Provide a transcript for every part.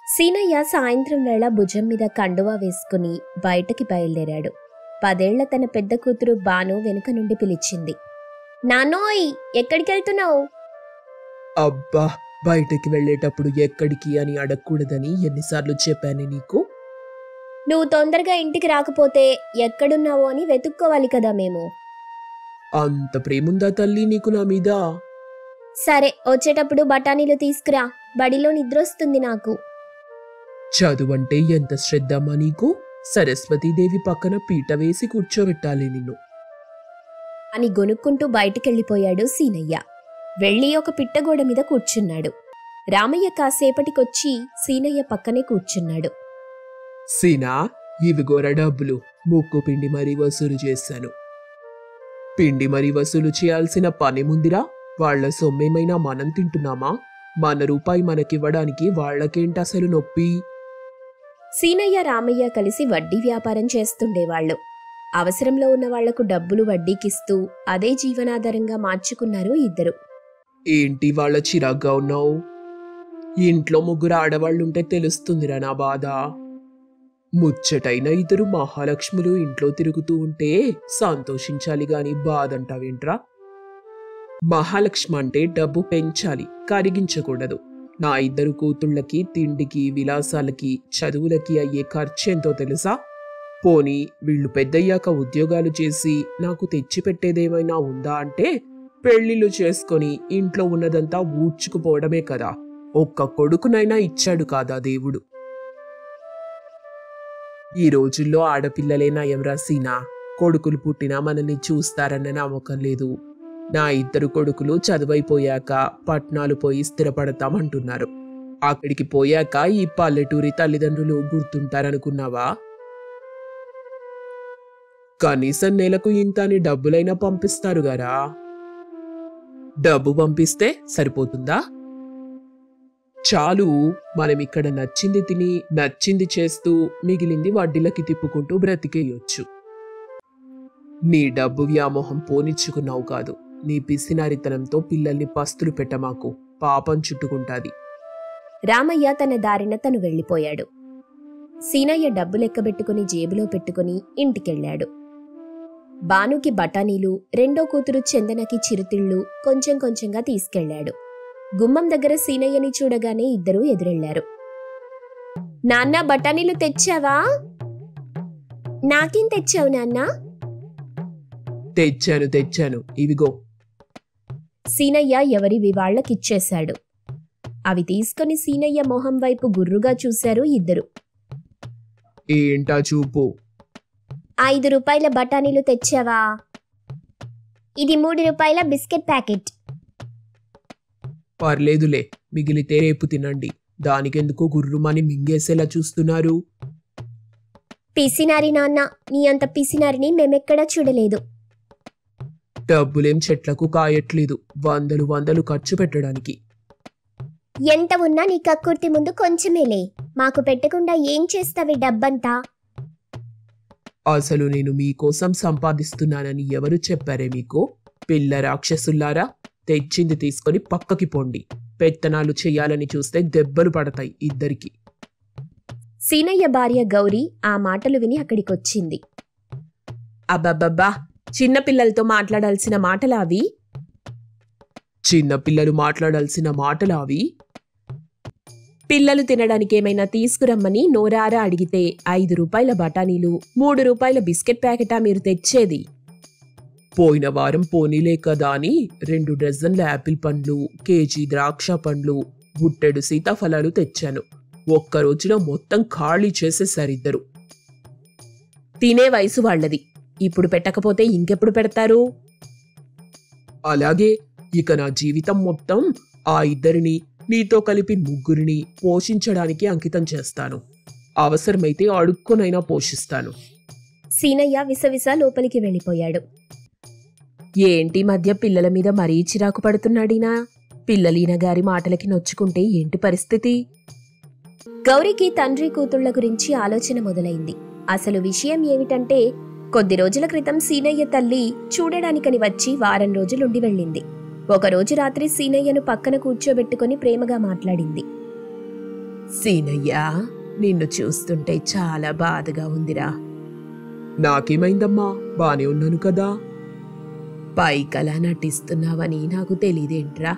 సీనయ్య సాయంత్రం వేళ భుజం మీద కండువా వేసుకుని బయటకి బయలుదేరాడు. 10 ఏళ్ల తన పెద్ద కూతురు బాను వెనుక నుండి పిలిచింది. నానోయ్, ఎక్కడికెళ్తున్నావు? అబ్బా, బయటకి వెళ్ళేటప్పుడు ఎక్కడికి అని అడగకూడదని ఎన్నిసార్లు చెప్పాను నీకు? నువ్వు తొందరగా ఇంటికి రాకపోతే ఎక్కడున్నావో అని వెతుక్కోవాలి కదా మేము. అంత ప్రేముందా తల్లి నీకు నా మీద? సరే, వచ్చేటప్పుడు బఠానీలు తీసుకురా, బడిలో నిద్రొస్తుంది నాకు. చదువంటే ఎంత శ్రద్ధమ్మా నీకు? సరస్వతీదేవి పక్కన పీట వేసి కూర్చోబెట్టాలి నిన్ను అని గొనుక్కుంటూ బయటికెళ్ళిపోయాడు సీనయ్య. వెళ్ళి ఒక పిట్టగోడ మీద కూర్చున్నాడు. రామయ్య కాసేపటికొచ్చి సీనయ్య పక్కనే కూర్చున్నాడు. సీనా, ఇవిగోర డబ్బులు, ముక్కు పిండి మరీ వసూలు చేశాను. పిండి మరీ వసూలు చేయాల్సిన పని ముందిరా. వాళ్ల సొమ్మేమైనా మనం తింటున్నామా? మన రూపాయి మనకివ్వడానికి వాళ్లకేంటి అసలు నొప్పి? సీనయ్య రామయ్య కలిసి వడ్డీ వ్యాపారం చేస్తుండేవాళ్లు. అవసరంలో ఉన్న వాళ్లకు డబ్బులు వడ్డీకిస్తూ అదే జీవనాధారంగా మార్చుకున్నారు ఇద్దరు. ఏంటి వాళ్ళ చిరాగ్గా ఉన్నావు? ఇంట్లో 3 ఆడవాళ్లుంటే తెలుస్తుందిరా నా బాధ. ముచ్చటైన 2 మహాలక్ష్ములు ఇంట్లో తిరుగుతూ ఉంటే సంతోషించాలి గాని బాధంటావేంట్రా? మహాలక్ష్మి అంటే డబ్బు పెంచాలి, కరిగించకూడదు. నా 2 కూతుళ్ళకి తిండికి, విలాసాలకి, చదువులకి అయ్యే ఖర్చెంతో తెలుసా? పోనీ వీళ్ళు పెద్దయ్యాక ఉద్యోగాలు చేసి నాకు తెచ్చిపెట్టేదేమైనా ఉందా అంటే పెళ్లిళ్ళు చేసుకొని ఇంట్లో ఉన్నదంతా ఊడ్చుకుపోవడమే కదా. ఒక్క కొడుకునైనా ఇచ్చాడు కాదా దేవుడు? ఈ రోజుల్లో ఆడపిల్లలే నయంరా సీనా. కొడుకులు పుట్టినా మనల్ని చూస్తారన్న నమ్మకం లేదు. నా 2 కొడుకులు చదువైపోయాక పట్నాలు పోయి స్థిరపడతామంటున్నారు. అక్కడికి పోయాక ఈ పల్లెటూరి తల్లిదండ్రులు గుర్తుంటారనుకున్నావా? కనీసం నెలకు ఇంత అని డబ్బులైనా పంపిస్తారు గారా. డబ్బు పంపిస్తే సరిపోతుందా? చాలు, మనమిక్కడ నచ్చింది తిని నచ్చింది చేస్తూ మిగిలింది వడ్డీలకి తిప్పుకుంటూ బ్రతికేయొచ్చు. నీ డబ్బు వ్యామోహం పోనిచ్చుకున్నావు కాదు. నీ పిసినారితనంతో పిల్లల్ని పస్తులు పెట్టమాకు, పాపం చుట్టుకుంటాది. రామయ్య తన దారిన తను వెళ్ళిపోయాడు. సీనయ్య డబ్బు లెక్కబెట్టుకుని జేబులో పెట్టుకుని ఇంటికెళ్ళాడు. బానుకి బఠానీలు, రెండో కూతురు చందనకి చిరుతిళ్ళు కొంచెం కొంచెంగా తీసుకెళ్లాడు. గుమ్మం దగ్గర సీనయ్యని చూడగానే ఇద్దరూ ఎదురెళ్లారు. నాన్న, బఠానీలు తెచ్చావా? నాకేం తెచ్చావు నాన్నా? తెచ్చాను, ఇవిగో. సీనయ్య ఎవరివి వాళ్లకిచ్చేశాడు. అవి తీసుకుని సీనయ్య మొహం వైపు గుర్రుగా చూశారు ఇద్దరు. ఏంటా చూపు? 5 రూపాయల బఠానీలు తెచ్చావా? ఇది 3 రూపాయల బిస్కెట్ ప్యాకెట్. పర్లేదులే, మిగిలితే రేపు తినండి. దానికెందుకు గుర్రుమని మింగేసేలా చూస్తున్నారు? పిసినారి నాన్న, నీ అంత పిసినారిని మేమెక్కడా చూడలేదు. డబ్బులేం చెట్లకు కాయట్లేదు, వందలు ఖర్చు పెట్టడానికి. ఎంత ఉన్నా నీ కక్కుర్తి ముందు కొంచెమేలే. మాకు పెట్టకుండా ఏం చేస్తావి డబ్బంతా? అసలు నేను మీకోసం సంపాదిస్తున్నానని ఎవరు చెప్పారే మీకు? పిల్ల రాక్షసుల్లారా, తెచ్చింది తీసుకొని పక్కకి పోండి. పెత్తనాలు చెయ్యాలని చూస్తే దెబ్బలు పడతాయి ఇద్దరికి. సీనయ్య భార్య గౌరీ ఆ మాటలు విని అక్కడికొచ్చింది. అబ్బబ్బబ్బా, చిన్నపిల్లలతో మాట్లాడాల్సిన మాటలావి? చిన్నపిల్లలు మాట్లాడాల్సిన మాటలావి? పిల్లలు తినడానికి ఏమైనా తీసుకురమ్మని నోరారా అడిగితే 5 రూపాయల బఠానీలు, 3 రూపాయల బిస్కెట్ ప్యాకెటా మీరు తెచ్చేది? పోయిన వారం పోనీలే కదా అని 2 డజన్ల యాపిల్ పండ్లు, కేజీ ద్రాక్ష పండ్లు, బుట్టెడు సీతాఫలాలు తెచ్చాను. ఒక్క రోజులో మొత్తం ఖాళీ చేసేసారిద్దరు. తినే వయసు వాళ్లది, ఇప్పుడు పెట్టకపోతే ఇంకెప్పుడు పెడతారు? అలాగే, ఇక నా జీవితం మొత్తం ఆ 2 నీతో కలిపి 3 పోషించడానికి అంకితం చేస్తాను. అవసరమైతే అడుక్కొనైనా పోషిస్తాను. సీనయ్య విసవిస లోపలికి వెళ్ళిపోయాడు. ఏంటి మధ్య పిల్లల మీద మరీ చిరాకు పడుతున్నాడినా? పిల్లలీన గారి మాటలకి నొచ్చుకుంటే ఏంటి పరిస్థితి? గౌరికి తండ్రి కూతుళ్ల గురించి ఆలోచన మొదలైంది. అసలు విషయం ఏమిటంటే, కొద్ది రోజుల క్రితం సీనయ్య తల్లి చూడడానికని వచ్చి వారం రోజులుండి వెళ్ళింది. ఒకరోజు రాత్రి సీనయ్యను పక్కన కూర్చోబెట్టుకుని ప్రేమగా మాట్లాడింది. సీనయ్య, నిన్ను చూస్తుంటే చాలా బాధగా ఉందిరా. నాకేమైందమ్మా, బానే ఉన్నాను కదా. పైకలా నటిస్తున్నావని నాకు తెలియదేంట్రా.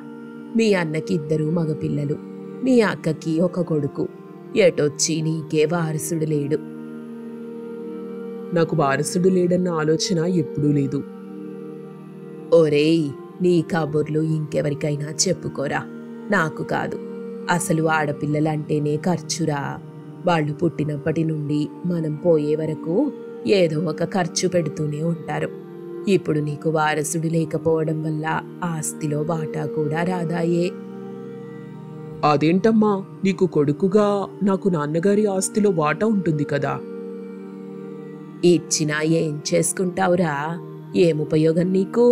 మీ అన్నకి 2 మగపిల్లలు, మీ అక్కకి 1 కొడుకు. ఎటొచ్చి నీకే వారసుడు లేడు. నాకు వారసుడు లేడన్న ఆలోచన ఎప్పుడూ లేదు. ఒరేయ్, నీ కబుర్లు ఇంకెవరికైనా చెప్పుకోరా, నాకు కాదు. అసలు ఆడపిల్లలంటేనే ఖర్చురా. వాళ్ళు పుట్టినప్పటి నుండి మనం పోయే వరకు ఏదో ఒక ఖర్చు పెడుతూనే ఉంటారు. ఇప్పుడు నీకు వారసుడు లేకపోవడం వల్ల ఆస్తిలో వాటా కూడా రాదాయే. అదేంటమ్మా, నీకు కొడుకుగా నాకు నాన్నగారి ఆస్తిలో వాటా ఉంటుంది కదా. ఇచ్చినా ఏం చేసుకుంటావురా? ఏముపయోగం నీకు?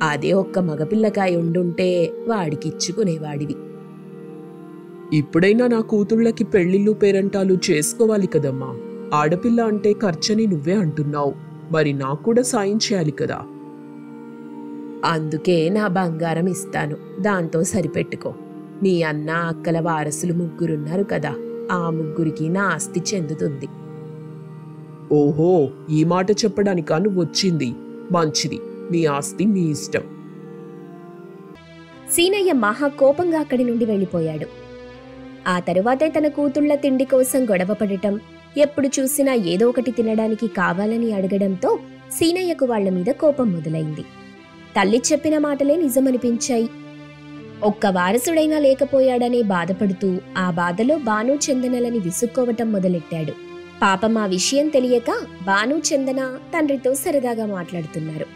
అదే ఒక్క మగపిల్లకాయ ఉండుంటే వాడికిచ్చుకునేవాడివి. ఇప్పుడైనా నా కూతుళ్ళకి పెళ్లిళ్ళు పేరంటాలు చేసుకోవాలి కదమ్మా. ఆడపిల్ల అంటే ఖర్చని నువ్వే అంటున్నావు, మరి నాకు కూడా సాయం చేయాలి కదా. అందుకే నా బంగారం ఇస్తాను, దాంతో సరిపెట్టుకో. నీ అన్న అక్కల వారసులు 3 కదా, ఆ 3కి నా ఆస్తి చెందుతుంది. ఓహో, ఈ మాట చెప్పడానికా నువ్వు వచ్చింది? మంచిది, మీ ఆస్తి మీ ఇష్టం. సీనయ్య మహా కోపంగా అక్కడి నుండి వెళ్ళిపోయాడు. ఆ తరువాతే తన కూతుళ్ల తిండి కోసం గొడవపడటం, ఎప్పుడు చూసినా ఏదో ఒకటి తినడానికి కావాలని అడగడంతో సీనయ్యకు వాళ్ల మీద కోపం మొదలైంది. తల్లి చెప్పిన మాటలే నిజమనిపించాయి. ఒక్క వారసుడైనా లేకపోయాడనే బాధపడుతూ ఆ బాధలో బాను చందనలని విసుక్కోవటం మొదలెట్టాడు. పాపం ఆ విషయం తెలియక బాను చందన తండ్రితో సరదాగా మాట్లాడుతున్నారు.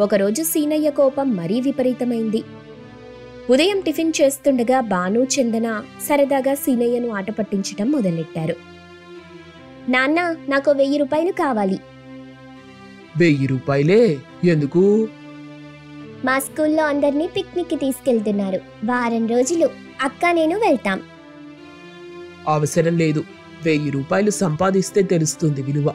ఒకరోజు సీనయ్య కోపం మరీ విపరీతమైంది. ఉదయం టిఫిన్ చేస్తుండగా బాను చందన సరదాగా సీనయ్యను ఆట పట్టించటం మొదలెట్టారు. నాన్న, నాకు 1000 రూపాయలు కావాలి. 1000 రూపాయలే? ఎందుకు? మా స్కూల్లో అందరినీ పిక్నిక్ కి తీసుకెళ్తున్నారు. వారం రోజులు అక్క నేను వెళ్తాం. అవసరం లేదు, 1000 రూపాయలు సంపాదిస్తే తెలుస్తుంది విలువ.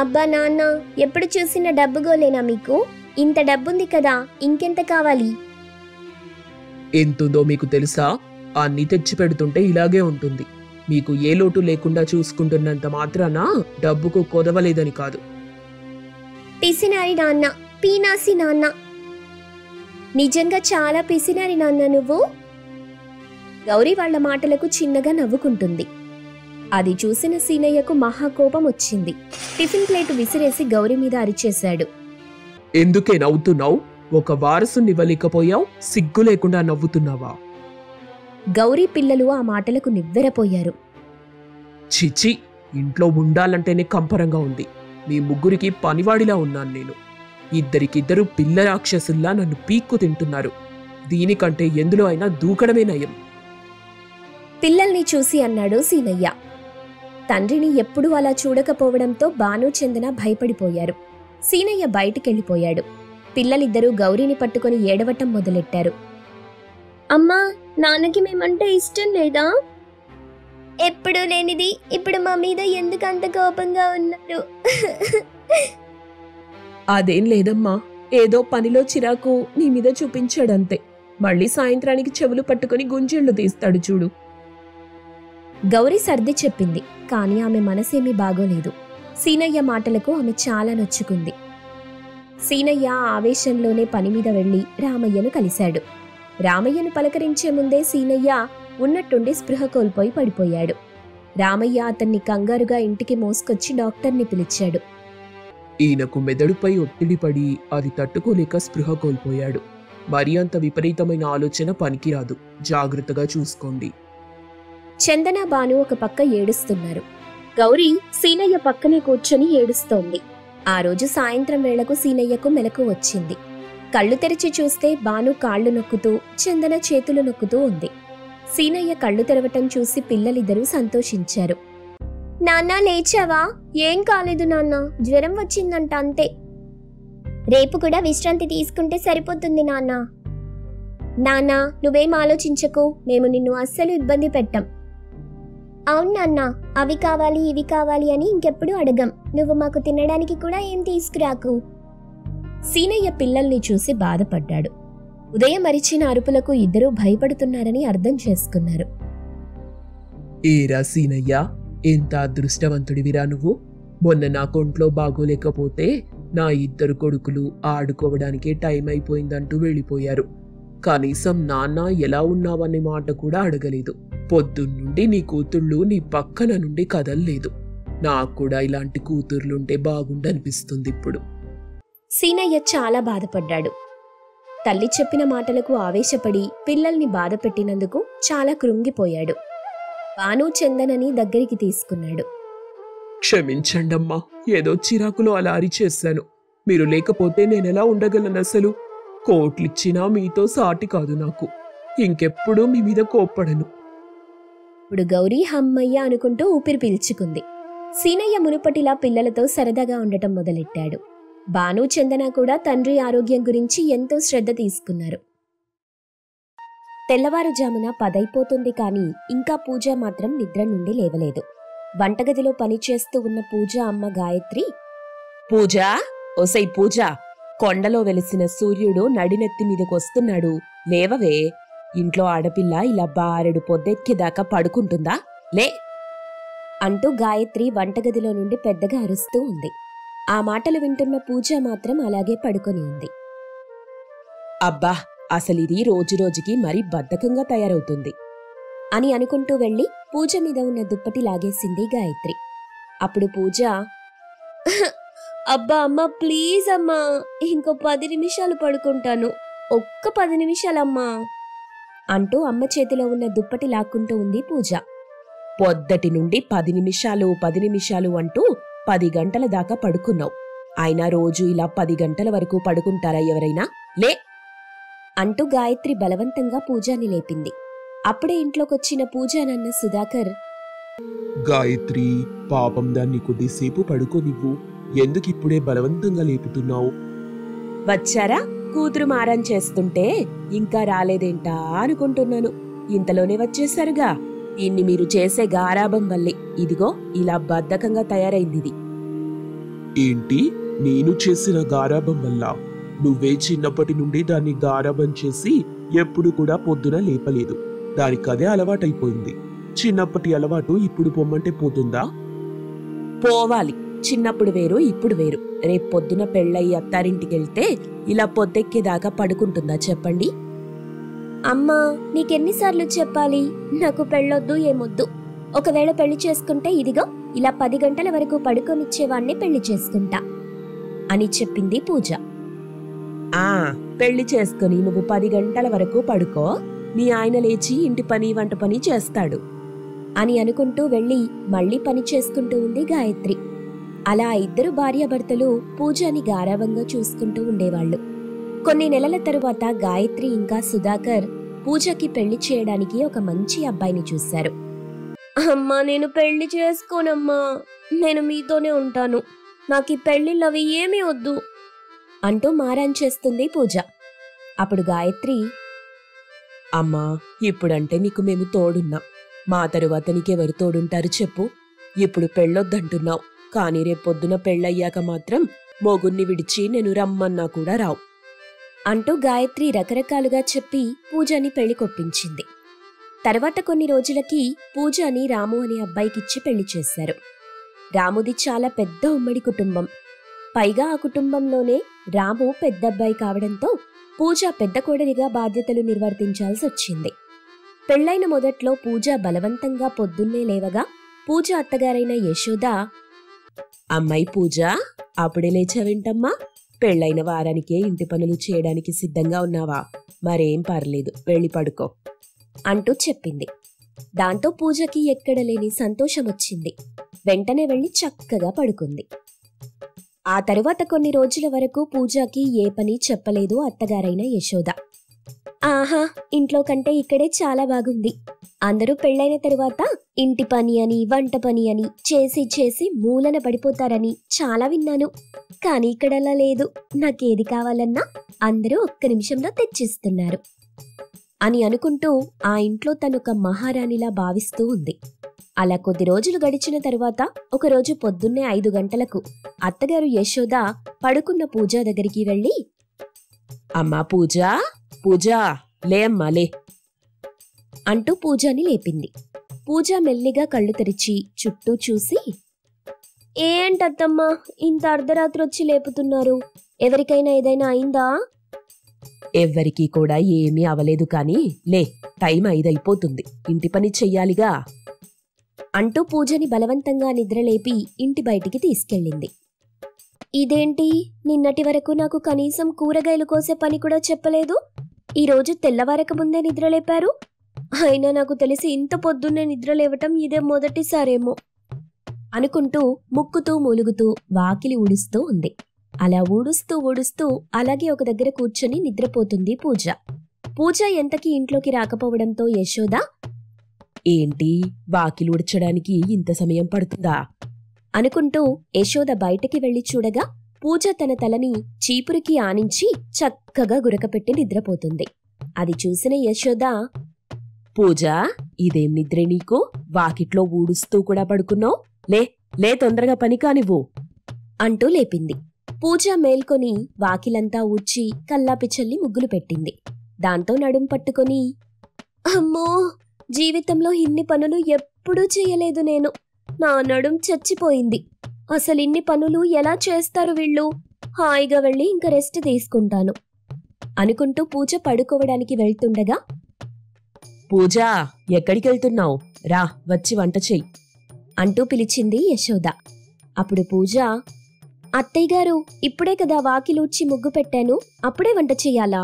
అబ్బా నాన్న, ఎప్పుడు చూసిన డబ్బు గోలేనా మీకు? ఇంత డబ్బుంది కదా, ఇంకెంత కావాలి? ఎంతుందో మీకు తెలుసా? అన్నీ తెచ్చి పెడుతుంటే ఇలాగే ఉంటుంది. మీకు ఏ లోటు లేకుండా చూసుకుంటున్నంత మాత్రాన డబ్బుకు కొదవలేదని కాదు. పిసినారి నాన్న, పీనాసి నాన్న. నిజంగా చాలా పిసినారి నాన్న నువ్వు. గౌరీ వాళ్ల మాటలకు చిన్నగా నవ్వుకుంటుంది. అది చూసిన సీనయ్యకు మహాకోపం వచ్చింది. టిఫిన్ ప్లేటు విసిరేసి గౌరీ మీద అరిచేశాడు. ఎందుకే నవ్వుతున్నావు? ఒక వారసుని ఇవ్వలేకపోయావు, సిగ్గు లేకుండా నవ్వుతున్నావా? గౌరీ పిల్లలు ఆ మాటలకు నివ్వెరపోయారు. చిచి, ఇంట్లో ఉండాలంటేనే కంపరంగా ఉంది. మీ ముగ్గురికి పనివాడిలా ఉన్నాను నేను. ఇద్దరికిద్దరు పిల్ల రాక్షసుల్లా నన్ను పీక్కు తింటున్నారు. దీనికంటే ఎందులో అయినా దూకడమే నయం. పిల్లల్ని చూసి అన్నాడు సీనయ్య. తండ్రిని ఎప్పుడూ అలా చూడకపోవడంతో బాను చందన భయపడిపోయారు. సీనయ్య బయటికెళ్ళిపోయాడు. పిల్లలిద్దరూ గౌరీని పట్టుకుని ఏడవటం మొదలెట్టారు. అమ్మా, నాన్నకి మేమంటే ఇష్టం లేదా? ఎప్పుడూ లేనిది ఇప్పుడు మా మీద ఎందుకంత కోపంగా ఉన్నారు? అదేం లేదమ్మా, ఏదో పనిలో చిరాకు నీ మీద చూపించాడంతే. మళ్ళీ సాయంత్రానికి చెవులు పట్టుకుని గుంజీళ్లు తీస్తాడు చూడు. గౌరీ సర్ది చెప్పింది, కాని ఆమె మనసేమీ బాగోలేదు. సీనయ్య మాటలకు ఆమె చాలా నొచ్చుకుంది. సీనయ్య ఆవేశంలోనే పని మీద వెళ్లి రామయ్యను కలిశాడు. రామయ్యను పలకరించే ముందే సీనయ్య ఉన్నట్టుండి స్పృహ కోల్పోయి పడిపోయాడు. రామయ్య అతన్ని కంగారుగా ఇంటికి మోసుకొచ్చి డాక్టర్ని పిలిచాడు. ఈయనకు మెదడుపై ఒత్తిడి పడి అది తట్టుకోలేక స్పృహ కోల్పోయాడు. మరీ అంత విపరీతమైన ఆలోచన పనికిరాదు, జాగ్రత్తగా చూసుకోండి. చందన బాను ఒక పక్క ఏడుస్తున్నారు. గౌరీ సీనయ్య పక్కనే కూర్చొని ఏడుస్తోంది. ఆ రోజు సాయంత్రం వేళకు సీనయ్యకు మెలకు వచ్చింది. కళ్ళు తెరిచి చూస్తే బాను కాళ్లు నొక్కుతూ, చందన చేతులు నొక్కుతూ ఉంది. సీనయ్య కళ్ళు తెరవటం చూసి పిల్లలిద్దరూ సంతోషించారు. నాన్నా, లేచావా? ఏం కాలేదు నాన్న, జ్వరం వచ్చిందంట అంతే. రేపు కూడా విశ్రాంతి తీసుకుంటే సరిపోతుంది నాన్న. నాన్నా, నువ్వేం ఆలోచించకు, మేము నిన్ను అస్సలు ఇబ్బంది పెట్టం. అవును నాన్న, అవి కావాలి ఇవి కావాలి అని ఇంకెప్పుడు అడగం. నువ్వు మాకు తినడానికి కూడా ఏం తీసుకురాకు. సీనయ్య పిల్లల్ని చూసి బాధపడ్డాడు. ఉదయం అరిచిన అరుపులకు ఇద్దరూ భయపడుతున్నారని అర్థం చేసుకున్నారు. ఏరా సీనయ్య, ఎంత అదృష్టవంతుడివిరా నువ్వు. మొన్న నా కొంట్లో బాగోలేకపోతే నా ఇద్దరు కొడుకులు ఆడుకోవడానికే టైం అయిపోయిందంటూ వెళ్ళిపోయారు. కనీసం నాన్న ఎలా ఉన్నావనే మాట కూడా అడగలేదు. పొద్దున్నుండి నీ కూతుళ్ళు నీ పక్కన నుండి కదల్లేదు. నాకు కూడా ఇలాంటి కూతుర్లుంటే బాగుండనిపిస్తుంది ఇప్పుడు. సీనయ్య చాలా బాధపడ్డాడు. తల్లి చెప్పిన మాటలకు ఆవేశపడి పిల్లల్ని బాధ పెట్టినందుకు చాలా కృంగిపోయాడు. భాను చందనని దగ్గరికి తీసుకున్నాడు. క్షమించండమ్మా, ఏదో చిరాకులో అలా అరిచేశాను. మీరు లేకపోతే నేనెలా ఉండగలను అసలు? కోట్లిచ్చినా మీతో సాటి కాదు నాకు. ఇంకెప్పుడు మీ మీద కోప్పడను. ఇప్పుడు గౌరీ హమ్మయ్య అనుకుంటూ ఊపిరి పీల్చుకుంది. సీనయ్య మునుపటిలా పిల్లలతో సరదాగా ఉండటం మొదలెట్టాడు. భాను చందన కూడా తండ్రి ఆరోగ్యం గురించి ఎంతో శ్రద్ధ తీసుకున్నారు. తెల్లవారుజామున 10 అయిపోతుంది కానీ ఇంకా పూజ మాత్రం నిద్ర నుండి లేవలేదు. వంటగదిలో పనిచేస్తూ ఉన్న పూజ అమ్మ గాయత్రి, పూజా, ఒసై పూజా, కొండలో వెలిసిన సూర్యుడు నడినెత్తి మీదకొస్తున్నాడు, లేవవే. ఇంట్లో ఆడపిల్ల ఇలా బారెడు పొద్దెక్కేదాకా పడుకుంటుందా? లే అంటూ గాయత్రి వంటగదిలో నుండి పెద్దగా అరుస్తూ ఉంది. ఆ మాటలు వింటున్న పూజ మాత్రం అలాగే పడుకొని ఉంది. అబ్బా, అసలిది రోజురోజుకి మరీ బద్ధకంగా తయారవుతుంది అని అనుకుంటూ వెళ్లి పూజ మీద ఉన్న దుప్పటి లాగేసింది గాయత్రి. అప్పుడు పూజ, అబ్బా అమ్మా, ప్లీజ్ అమ్మా, ఇంకో 10 నిమిషాలు పడుకుంటాను, ఒక్క 10 నిమిషాలమ్మా అంటూ అమ్మ చేతిలో ఉన్న దుప్పటి లాక్కుంటూ ఉంది పూజ. పొద్దటి నుండి 10 నిమిషాలు 10 నిమిషాలు అంటూ 10 గంటల దాకా పడుకున్నావు. అయినా రోజు ఇలా 10 గంటల వరకు పడుకుంటారా ఎవరైనా? లే అంటూ గాయత్రి బలవంతంగా పూజాని లేపింది. అప్పుడే ఇంట్లోకొచ్చిన పూజానన్న సుధాకర్, గాయత్రి, పాపం దాన్ని కొద్దిసేపు పడుకోనివ్వు. ఎందుకిప్పుడే బలవంతంగా లేపుతున్నావు? వచ్చారా? కూతురు మారం చేస్తుంటే ఇంకా రాలేదేంటా అనుకుంటున్నాను. ఇంతలోనే వచ్చేశారుగా. ఇన్ని మీరు చేసే గారాబం వల్లే ఇదిగో ఇలా బద్ధకంగా తయారైంది. ఏంటి, నేను చేసిన గారాబం వల్ల? నువ్వే చిన్నప్పటి నుండి దాన్ని గారాబం చేసి ఎప్పుడు కూడా పొద్దున లేపలేదు. దానికదే అలవాటైపోయింది. చిన్నప్పటి అలవాటు ఇప్పుడు పొమ్మంటే పోతుందా? పోవాలి. చిన్నప్పుడు వేరు, ఇప్పుడు వేరు. రేపు పొద్దున పెళ్ళయి అత్తారింటికెళ్తే ఇలా పొద్దెక్కేదాకా పడుకుంటుందా చెప్పండి? అమ్మా, నీకెన్నిసార్లు చెప్పాలి, నాకు పెళ్ళొద్దు ఏమొద్దు. ఒకవేళ పెళ్లి చేసుకుంటే ఇదిగో ఇలా 10 గంటల వరకు పడుకొనిచ్చేవాణ్ణి పెళ్లి చేసుకుంటా అని చెప్పింది పూజ. పెళ్లి చేసుకుని నువ్వు 10 గంటల వరకు పడుకో, నీ ఆయన లేచి ఇంటి పని వంట పని చేస్తాడు అని అనుకుంటూ వెళ్లి మళ్లీ పని చేసుకుంటూ ఉంది గాయత్రి. అలా ఇద్దరు భార్యాభర్తలు పూజని గారాబంగా చూసుకుంటూ ఉండేవాళ్లు. కొన్ని నెలల తరువాత గాయత్రి ఇంకా సుధాకర్ పూజకి పెళ్లి చేయడానికి ఒక మంచి అబ్బాయిని చూశారు. అమ్మా, నేను పెళ్లి చేసుకోనమ్మా, నేను మీతోనే ఉంటాను, నాకు ఈ పెళ్లిళ్ళవి ఏమీ వద్దు అంటూ మారాన్ చేస్తుంది పూజ. అప్పుడు గాయత్రి, అమ్మా, ఇప్పుడంటే నీకు మేము తోడున్నాం. మా తరువాత నీకెవరు తోడుంటారు చెప్పు? ఇప్పుడు పెళ్ళొద్దంటున్నావు, కానీ రేపొద్దున పెళ్ళయ్యాక మాత్రం మొగుణ్ణి విడిచి నేను రమ్మన్నా కూడా రావు అంటూ గాయత్రి రకరకాలుగా చెప్పి పూజని పెళ్లి కొప్పించింది. తర్వాత కొన్ని రోజులకి పూజని రాము అనే అబ్బాయికిచ్చి పెళ్లి చేశారు. రాముది చాలా పెద్ద ఉమ్మడి కుటుంబం. పైగా ఆ కుటుంబంలోనే రాము పెద్దబ్బాయి కావడంతో పూజ పెద్ద కోడలిగా బాధ్యతలు నిర్వర్తించాల్సి వచ్చింది. పెళ్లైన మొదట్లో పూజ బలవంతంగా పొద్దున్నే లేవగా పూజ అత్తగారైన యశోద, అమ్మాయి పూజ, అప్పుడే లేచావేంటమ్మా? పెళ్లైన వారానికే ఇంటి పనులు చేయడానికి సిద్ధంగా ఉన్నావా? మరేం పర్లేదు, వెళ్ళి పడుకో అంటూ చెప్పింది. దాంతో పూజకి ఎక్కడలేని సంతోషమొచ్చింది. వెంటనే వెళ్లి చక్కగా పడుకుంది. ఆ తరువాత కొన్ని రోజుల వరకు పూజకి ఏ పని చెప్పలేదు అత్తగారైన యశోద. ఆహా, ఇంట్లో కంటే ఇక్కడే చాలా బాగుంది. అందరూ పెళ్లైన తరువాత ఇంటి పని అని వంట పని అని చేసి చేసి మూలన పడిపోతారని చాలా విన్నాను. కానీ ఇక్కడలా లేదు. నాకేది కావాలన్నా అందరూ ఒక్క నిమిషంలో తెచ్చిస్తున్నారు అని అనుకుంటూ ఆ ఇంట్లో తనొక మహారాణిలా భావిస్తూ ఉంది. అలా కొద్ది రోజులు గడిచిన తరువాత ఒకరోజు పొద్దున్నే 5 గంటలకు అత్తగారు యశోద పడుకున్న పూజ దగ్గరికి వెళ్లి, అమ్మా పూజా, పూజా, లే అమ్మా లే అంటూ పూజని లేపింది. పూజ మెల్లిగా కళ్ళు తెరిచి చుట్టూ చూసి, ఏంటత్తమ్మా ఇంత అర్ధరాత్రి వచ్చి లేపుతున్నారు? ఎవరికైనా ఏదైనా అయిందా? ఎవ్వరికీ కూడా ఏమీ అవలేదు కాని లే, టైం 5 అయిపోతుంది, ఇంటి పని చెయ్యాలిగా అంటూ పూజని బలవంతంగా నిద్రలేపి ఇంటి బయటికి తీసుకెళ్ళింది. ఇదేంటి, నిన్నటి వరకు నాకు కనీసం కూరగాయలు కోసే పని కూడా చెప్పలేదు, ఈరోజు తెల్లవారక ముందే నిద్రలేపారు. అయినా నాకు తెలిసి ఇంత పొద్దున్నే నిద్రలేవటం ఇదే మొదటిసారేమో అనుకుంటూ ముక్కుతూ మూలుగుతూ వాకిలి ఊడుస్తూ ఉంది. అలా ఊడుస్తూ ఊడుస్తూ అలాగే ఒక దగ్గర కూర్చొని నిద్రపోతుంది పూజ. పూజ ఎంతకీ ఇంట్లోకి రాకపోవడంతో యశోద, ఏంటి, వాకిలి ఉడ్చడానికి ఇంత సమయం పడుతుందా అనుకుంటూ యశోద బయటికి వెళ్లి చూడగా పూజ తన తలని చీపురికి ఆనించి చక్కగా గురకపెట్టి నిద్రపోతుంది. అది చూసిన యశోద, పూజ, ఇదేం నిద్రే నీకు? వాకిట్లో ఊడుస్తూ కూడా పడుకున్నావు? లే లే, తొందరగా పని కానివ్వు అంటూ లేపింది. పూజ మేల్కొని వాకిలంతా ఊడ్చి కల్లాపి చల్లి ముగ్గులు పెట్టింది. దాంతో నడుం పట్టుకొని, అమ్మో, జీవితంలో ఇన్ని పనులు ఎప్పుడూ చేయలేదు నేను. నా నడుం చచ్చిపోయింది. అసలు ఇన్ని పనులు ఎలా చేస్తారు వీళ్ళు? హాయిగా వెళ్ళి ఇంక రెస్ట్ తీసుకుంటాను అనుకుంటూ పూజ పడుకోవడానికి వెళ్తుండగా, పూజ, ఎక్కడికెళ్తున్నావు? రా, వచ్చి వంట చెయ్యి అంటూ పిలిచింది యశోద. అప్పుడు పూజ, అత్తయ్యగారు, ఇప్పుడే కదా వాకిలూడ్చి ముగ్గు పెట్టాను, అప్పుడే వంట చెయ్యాలా?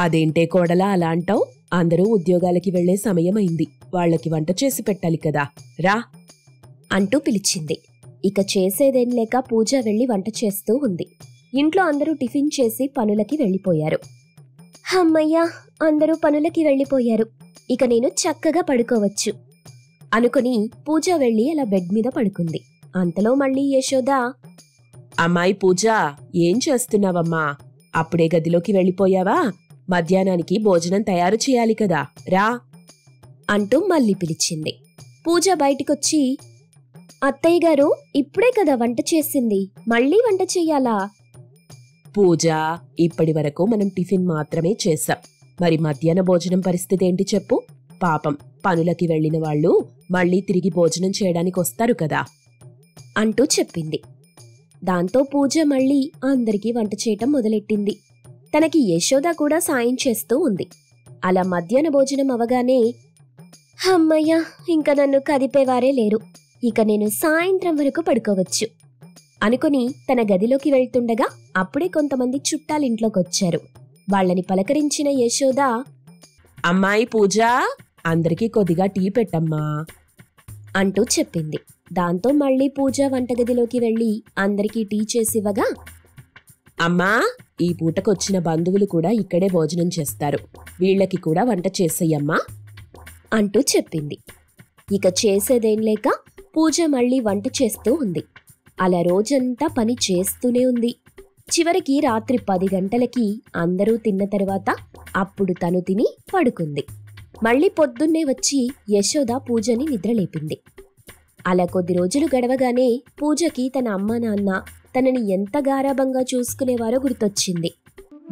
అదేంటే కోడలా అలా అంటావు? అందరూ ఉద్యోగాలకి వెళ్లే సమయమైంది, వాళ్లకి వంట చేసి పెట్టాలి కదా, రా అంటూ పిలిచింది. ఇక చేసేదేం లేక పూజ వెళ్లి వంట చేస్తూ ఉంది. ఇంట్లో అందరూ టిఫిన్ చేసి పనులకి వెళ్లిపోయారు. అమ్మయ్యా, అందరూ పనులకి వెళ్లిపోయారు, ఇక నేను చక్కగా పడుకోవచ్చు అనుకుని పూజ వెళ్లి అలా బెడ్ మీద పడుకుంది. అంతలో మళ్ళీ యశోద, అమ్మాయి పూజ, ఏం చేస్తున్నావమ్మా? అప్పుడే గదిలోకి వెళ్ళిపోయావా? మధ్యాహ్నానికి భోజనం తయారు చేయాలి కదా, రా అంటూ మళ్ళీ పిలిచింది. పూజ బయటికొచ్చి, అత్తయ్యగారు, ఇప్పుడే కదా వంట చేసింది, మళ్ళీ వంట చెయ్యాలా? పూజ, ఇప్పటి వరకు మనం టిఫిన్ మాత్రమే చేశాం, మరి మధ్యాహ్న భోజనం పరిస్థితి ఏంటి చెప్పు? పాపం, పనులకి వెళ్లిన వాళ్ళు మళ్ళీ తిరిగి భోజనం చేయడానికి వస్తారు కదా అంటూ చెప్పింది. దాంతో పూజ మళ్ళీ అందరికీ వంట చేయటం మొదలెట్టింది. తనకి యశోద కూడా సాయం చేస్తూ ఉంది. అలా మధ్యాహ్న భోజనం అవగానే, అమ్మయ్యా, ఇంక నన్ను కదిపేవారే లేరు, ఇక నేను సాయంత్రం వరకు పడుకోవచ్చు అనుకుని తన గదిలోకి వెళ్తుండగా అప్పుడే కొంతమంది చుట్టాలింట్లోకొచ్చారు. వాళ్లని పలకరించిన యశోద, అమ్మాయి పూజ, అందరికీ కొద్దిగా టీ పెట్టమ్మా అంటూ చెప్పింది. దాంతో మళ్ళీ పూజ వంటగదిలోకి వెళ్లి అందరికీ టీ చేసివ్వగా, అమ్మా, ఈ పూటకొచ్చిన బంధువులు కూడా ఇక్కడే భోజనం చేస్తారు, వీళ్లకి కూడా వంట చేసేయమ్మా అంటూ చెప్పింది. ఇక చేసేదేం లేక పూజ మళ్ళీ వంట చేస్తూ ఉంది. అలా రోజంతా పని చేస్తూనే ఉంది. చివరికి రాత్రి 10 గంటలకి అందరూ తిన్న తరువాత అప్పుడు తను తిని పడుకుంది. మళ్ళీ పొద్దున్నే వచ్చి యశోద పూజని నిద్రలేపింది. అలా కొద్ది రోజులు గడవగానే పూజకి తన అమ్మా నాన్న తనని ఎంత గారాబంగా చూసుకునేవారో గుర్తొచ్చింది.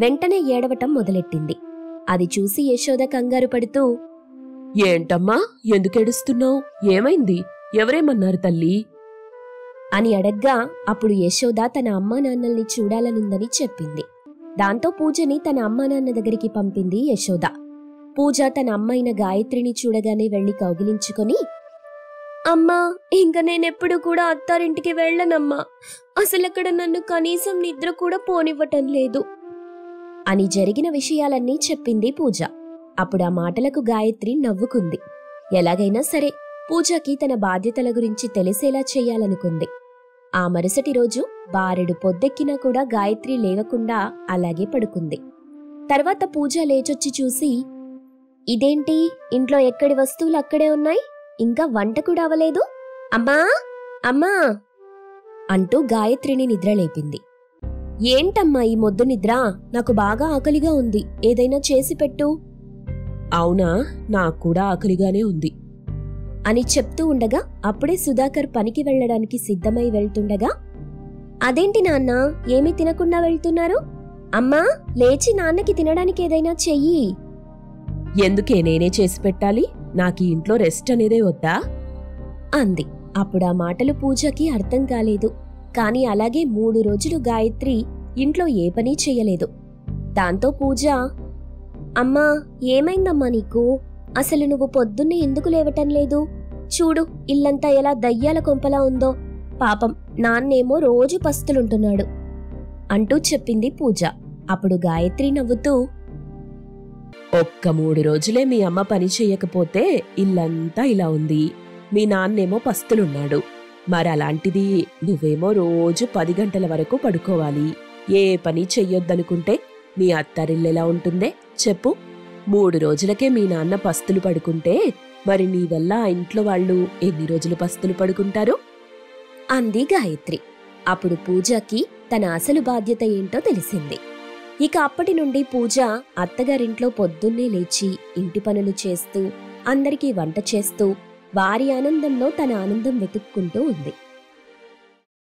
వెంటనే ఏడవటం మొదలెట్టింది. అది చూసి యశోద కంగారు పడుతూ, ఏంటమ్మా, ఎందుకేడుస్తున్నావు? ఏమైంది? ఎవరేమన్నారు తల్లి అని అడగ్గా అప్పుడు యశోద తన అమ్మా నాన్నల్ని చూడాలనుందని చెప్పింది. దాంతో పూజని తన అమ్మా నాన్న దగ్గరికి పంపింది యశోద. పూజ తన అమ్మాయిన గాయత్రిని చూడగానే వెళ్లి కౌగిలించుకొని, అమ్మా, ఇంక నేనెప్పుడు కూడా అత్తారింటికి వెళ్ళనమ్మా, అసలక్కడ నన్ను కనీసం నిద్ర కూడా పోనివ్వటం లేదు అని జరిగిన విషయాలన్నీ చెప్పింది పూజ. అప్పుడు ఆ మాటలకు గాయత్రి నవ్వుకుంది. ఎలాగైనా సరే పూజకి తన బాధ్యతల గురించి తెలిసేలా చెయ్యాలనుకుంది. ఆ మరుసటి రోజు బారెడు పొద్దెక్కినా కూడా గాయత్రి లేవకుండా అలాగే పడుకుంది. తర్వాత పూజ లేచొచ్చి చూసి, ఇదేంటి, ఇంట్లో ఎక్కడి వస్తువులు అక్కడే ఉన్నాయి, ఇంకా వంట కూడా అవలేదు, అమ్మా అమ్మా అంటూ గాయత్రిని నిద్రలేపింది. ఏంటమ్మా ఈ మొద్దు నిద్ర, నాకు బాగా ఆకలిగా ఉంది, ఏదైనా చేసి పెట్టు. అవునా, నాకు కూడా ఆకలిగానే ఉంది అని చెప్తూ ఉండగా అప్పుడే సుధాకర్ పనికి వెళ్లడానికి సిద్ధమై వెళ్తుండగా, అదేంటి నాన్న, ఏమీ తినకుండా వెళ్తున్నారు? అమ్మా, లేచి నాన్నకి తినడానికి ఏదైనా చెయ్యి. ఎందుకే నేనే చేసి పెట్టాలి? నాకీ ఇంట్లో రెస్ట్ అనేదే వద్దా అంది. అప్పుడా మాటలు పూజకి అర్థం కాలేదు. కాని అలాగే 3 రోజులు గాయత్రి ఇంట్లో ఏ పని చెయ్యలేదు. దాంతో పూజ, అమ్మా ఏమైందమ్మా నీకు? అసలు నువ్వు పొద్దున్నే ఎందుకు లేవటం లేదు? చూడు ఇల్లంతా ఎలా దయ్యాల కొంపలా ఉందో. పాపం నాన్నేమో రోజు పస్తులుంటున్నాడు అంటూ చెప్పింది పూజ. అప్పుడు గాయత్రి నవ్వుతూ, ఒక్క 3 రోజులే మీ అమ్మ పని చెయ్యకపోతే ఇల్లంతా ఇలా ఉంది. మీ నాన్నేమో పస్తులున్నాడు. మరలాంటిది నువ్వేమో రోజు 10 గంటల వరకు పడుకోవాలి. ఏ పని చెయ్యొద్దనుకుంటే మీ అత్తారిల్లెలా ఉంటుందే చెప్పు. 3 రోజులకే మీ నాన్న పస్తులు పడుకుంటే మరి నీ వల్ల ఆ ఇంట్లో వాళ్ళు ఎన్ని రోజులు పస్తులు పడుకుంటారు అంది గాయత్రి. అప్పుడు పూజకి తన అసలు బాధ్యత ఏంటో తెలిసింది. ఇక అప్పటి నుండి పూజ అత్తగారింట్లో పొద్దున్నే లేచి ఇంటి పనులు చేస్తూ అందరికీ వంట చేస్తూ వారి ఆనందంలో తన ఆనందం వెతుక్కుంటూ ఉంది.